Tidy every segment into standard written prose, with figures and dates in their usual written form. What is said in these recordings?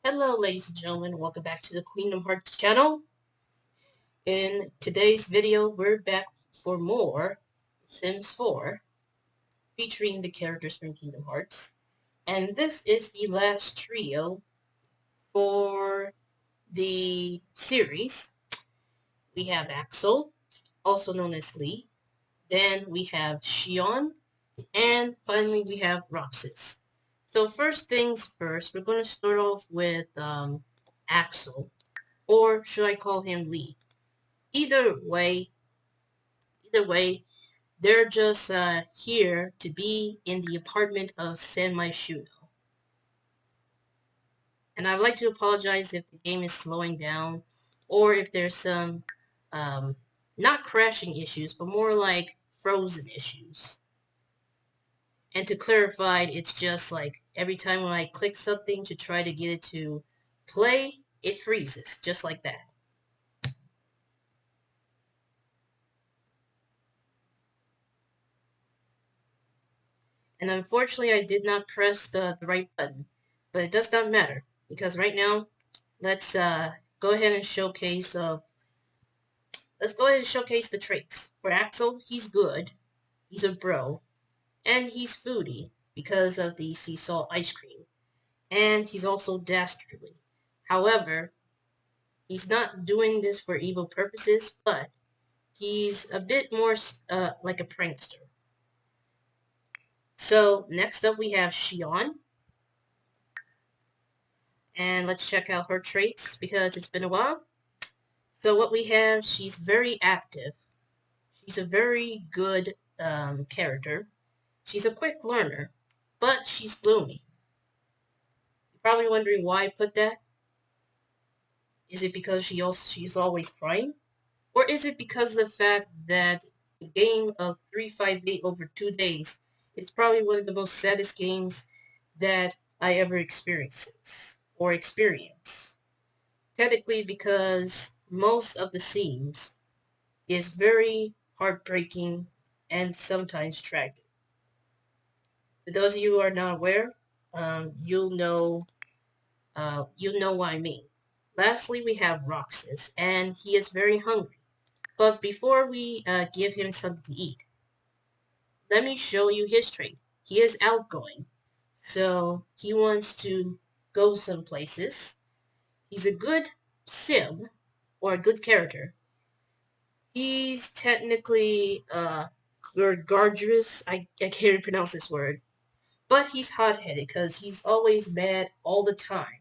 Hello, ladies and gentlemen. Welcome back to the Kingdom Hearts channel. In today's video, we're back for more Sims 4, featuring the characters from Kingdom Hearts. And this is the last trio for the series. We have Axel, also known as Lee. Then we have Xion. And finally, we have Roxas. So first things first, we're going to start off with Axel. Or should I call him Lee? Either way, they're just here to be in the apartment of San Myshuno. And I'd like to apologize if the game is slowing down, or if there's some, not crashing issues, but more like frozen issues. And to clarify, it's just like every time when I click something to try to get it to play, it freezes, just like that. And unfortunately, I did not press the right button. But it does not matter, because right now, let's go ahead and showcase the traits. For Axel, he's good, he's a bro, and he's foodie because of the sea salt ice cream. And he's also dastardly. However, he's not doing this for evil purposes, but he's a bit more like a prankster. So next up we have Xion. And let's check out her traits because it's been a while. So what we have, she's very active. She's a very good character. She's a quick learner, but she's gloomy. You're probably wondering why I put that. Is it because she's always crying? Or is it because of the fact that the game of 358 over 2 days is probably one of the most saddest games that I ever experience. Technically because most of the scenes is very heartbreaking and sometimes tragic. For those of you who are not aware, you'll know what I mean. Lastly, we have Roxas, and he is very hungry. But before we give him something to eat, let me show you his trait. He is outgoing, so he wants to go some places. He's a good sim, or a good character. He's technically gargantuous. I can't even pronounce this word. But he's hot-headed because he's always mad all the time.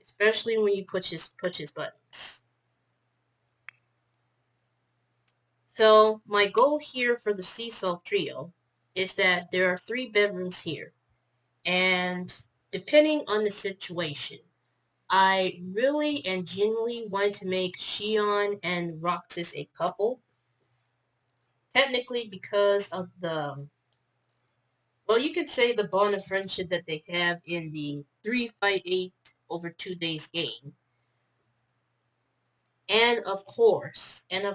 Especially when you push his buttons. So my goal here for the Sea Salt Trio is that there are 3 bedrooms here. And depending on the situation, I really and genuinely want to make Xion and Roxas a couple. Technically because of well, you could say the bond of friendship that they have in the 358 over 2 days game. And of course, even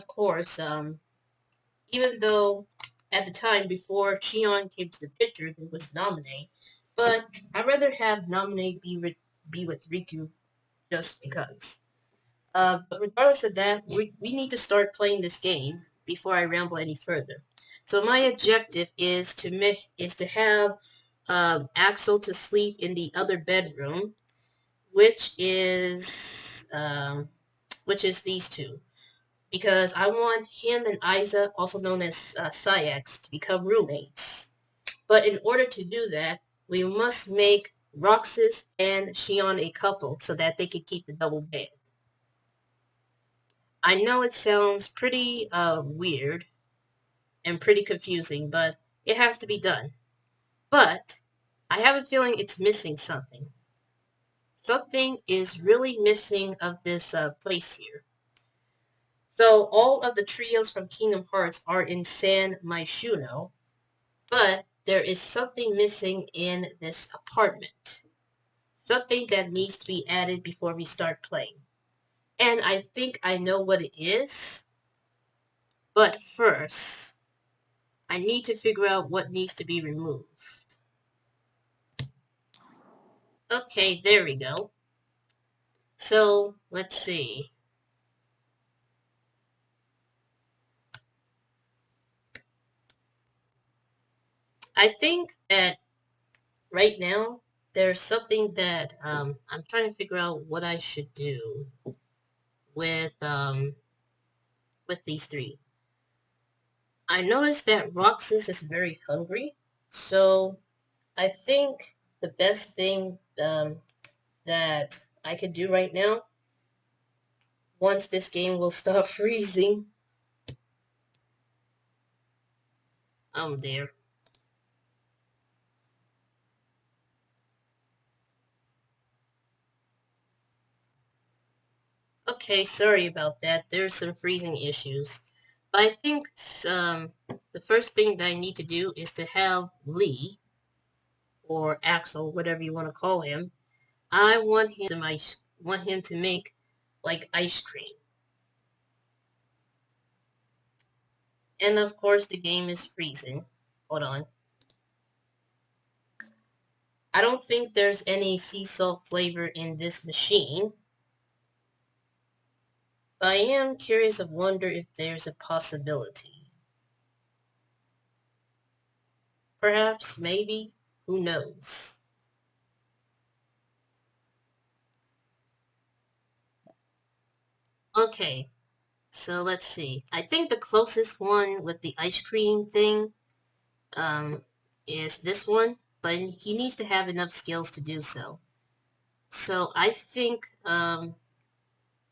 though at the time before Xion came to the picture, there was Naminé, but I'd rather have Naminé be with Riku just because. But regardless of that, we need to start playing this game before I ramble any further. So my objective is to have Axel to sleep in the other bedroom, which is these two, because I want him and Isa, also known as Sayax, to become roommates. But in order to do that, we must make Roxas and Xion a couple so that they can keep the double bed. I know it sounds pretty weird and pretty confusing, but it has to be done. But I have a feeling it's missing something. Something is really missing of this place here. So all of the trios from Kingdom Hearts are in San Myshuno, but there is something missing in this apartment. Something that needs to be added before we start playing. And I think I know what it is. But first, I need to figure out what needs to be removed. Okay, there we go. So, let's see. I think that right now, there's something that I'm trying to figure out what I should do with these three. I noticed that Roxas is very hungry, so I think the best thing that I could do right now, once this game will stop freezing, there. Okay, sorry about that. There's some freezing issues. But I think the first thing that I need to do is to have Lee, or Axel, whatever you want to call him. I want him to make like ice cream. And of course the game is freezing. Hold on. I don't think there's any sea salt flavor in this machine. But I am curious of wonder if there's a possibility. Perhaps, maybe, who knows? Okay, so let's see. I think the closest one with the ice cream thing um, is this one, but he needs to have enough skills to do so. So I think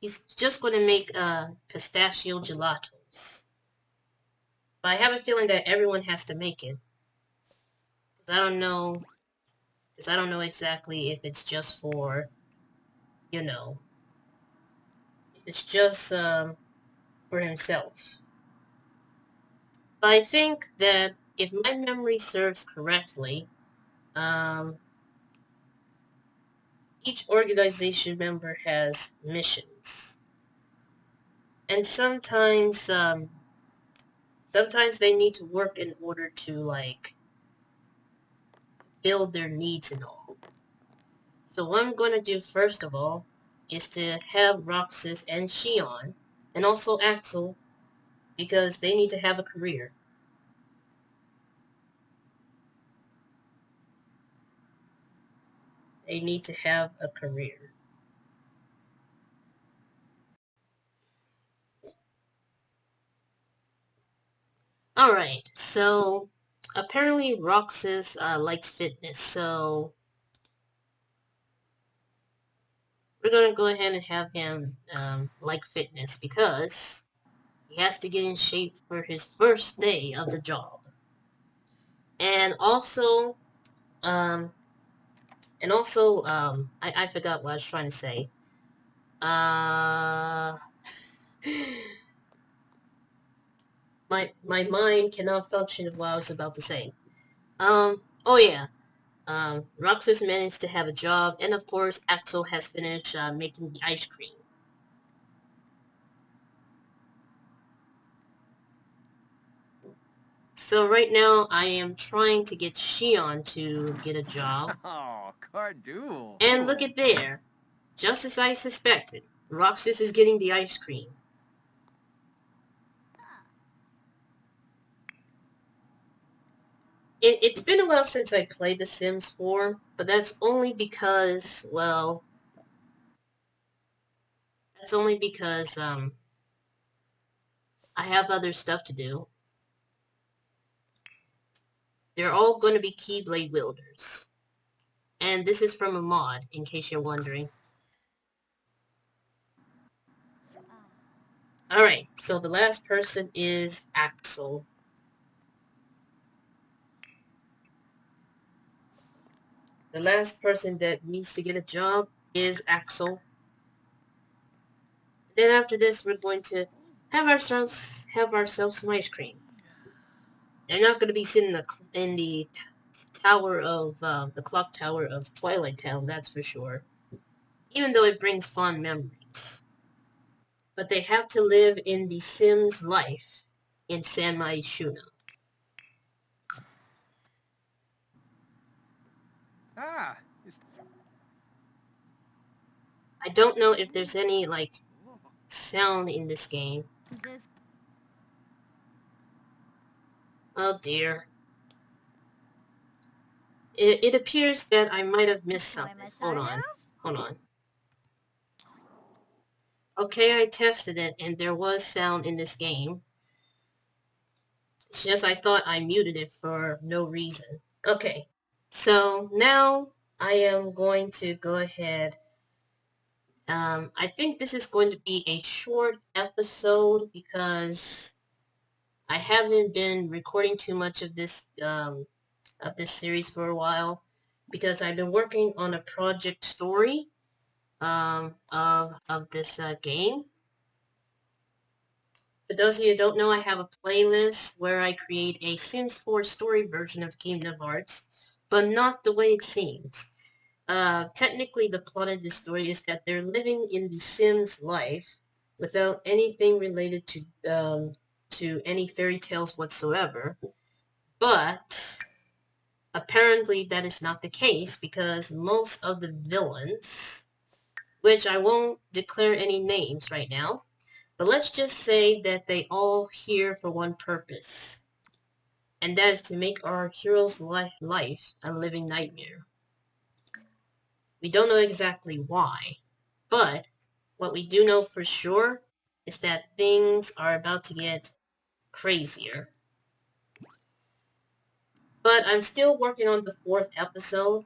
he's just going to make pistachio gelatos. But I have a feeling that everyone has to make it. Because I don't know exactly if it's just for, you know, if it's just for himself. But I think that if my memory serves correctly, um, each organization member has missions. And sometimes they need to work in order to, like, build their needs and all. So what I'm going to do first of all is to have Roxas and Shion, and also Axel, because they need to have a career. They need to have a career. Alright, so apparently Roxas likes fitness, so we're going to go ahead and have him like fitness because he has to get in shape for his first day of the job. And also, um, I forgot what I was trying to say. Uh, my mind cannot function of what I was about to say. Oh yeah. Roxas managed to have a job, and of course, Axel has finished making the ice cream. So right now, I am trying to get Shion to get a job. Oh, Cardool. And look at there. Just as I suspected, Roxas is getting the ice cream. It's been a while since I played The Sims 4, but that's only because, well, I have other stuff to do. They're all going to be Keyblade wielders. And this is from a mod, in case you're wondering. Alright, so the last person is Axel. The last person that needs to get a job is Axel. Then after this, we're going to have ourselves some ice cream. They're not going to be sitting in the tower of the clock tower of Twilight Town, that's for sure. Even though it brings fond memories. But they have to live in the Sims life in San Maishuna. Ah, it's... I don't know if there's any, like, sound in this game. Oh dear. It appears that I might have missed something. Hold on. Hold on. Okay, I tested it, and there was sound in this game. It's just I thought I muted it for no reason. Okay, so now I am going to go ahead. I think this is going to be a short episode because I haven't been recording too much of this series for a while because I've been working on a project story of this game. For those of you who don't know, I have a playlist where I create a Sims 4 story version of Kingdom Hearts, but not the way it seems. Technically, the plot of this story is that they're living in the Sims life without anything related to any fairy tales whatsoever. But apparently that is not the case because most of the villains, which I won't declare any names right now, but let's just say that they all here for one purpose, and that is to make our hero's life a living nightmare. We don't know exactly why, but what we do know for sure is that things are about to get crazier. But I'm still working on the 4th episode.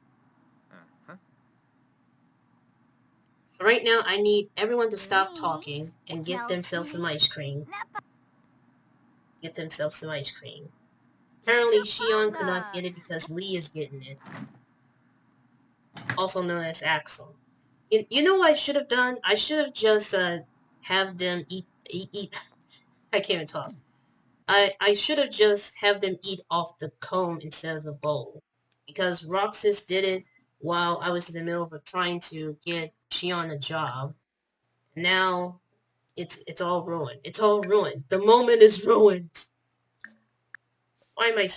Right now, I need everyone to stop talking and get themselves some ice cream. Get themselves some ice cream. Apparently, Xion could not get it because Lee is getting it. Also known as Axel. You know what I should have done? I should have just have them eat. I can't even talk. I should have just have them eat off the cone instead of the bowl. Because Roxas did it while I was in the middle of trying to get Xion a job. Now, it's all ruined. It's all ruined. The moment is ruined. Why am I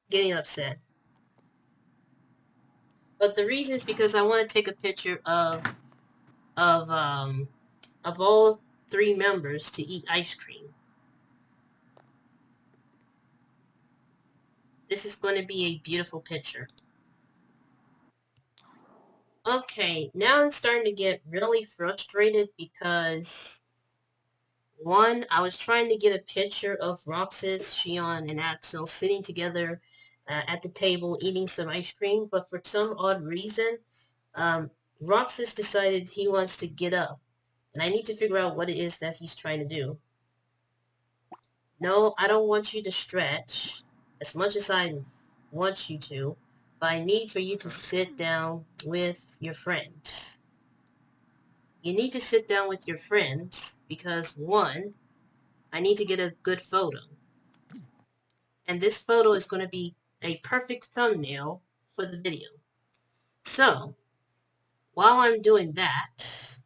getting upset? But the reason is because I want to take a picture of all 3 members to eat ice cream. This is going to be a beautiful picture. Okay, now I'm starting to get really frustrated because, one, I was trying to get a picture of Roxas, Xion, and Axel sitting together at the table eating some ice cream, but for some odd reason, Roxas decided he wants to get up, and I need to figure out what it is that he's trying to do. No, I don't want you to stretch as much as I want you to, but I need for you to sit down with your friends. You need to sit down with your friends because, one, I need to get a good photo. And this photo is going to be a perfect thumbnail for the video. So, while I'm doing that,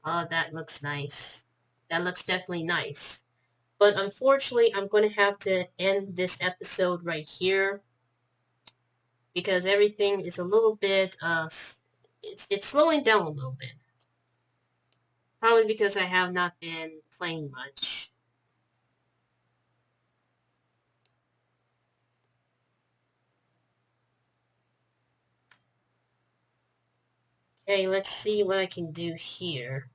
oh, that looks nice. That looks definitely nice. But unfortunately, I'm going to have to end this episode right here because everything is a little bit, it's slowing down a little bit. Probably because I have not been playing much. Okay, let's see what I can do here.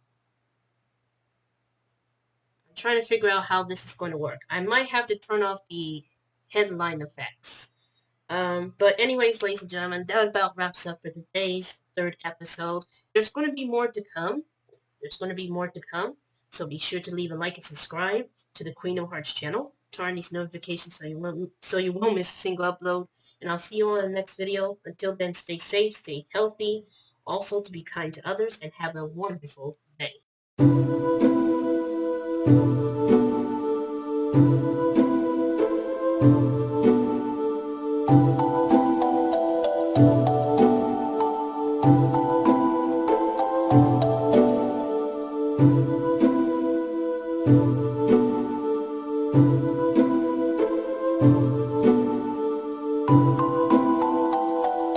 I'm trying to figure out how this is going to work. I might have to turn off the headline effects. But anyways, ladies and gentlemen, that about wraps up for today's 3rd episode. There's going to be more to come. So be sure to leave a like and subscribe to the Queen of Hearts channel. Turn on these notifications so you won't miss a single upload. And I'll see you on the next video. Until then, stay safe, stay healthy. Also, to be kind to others and have a wonderful day. Thank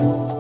you.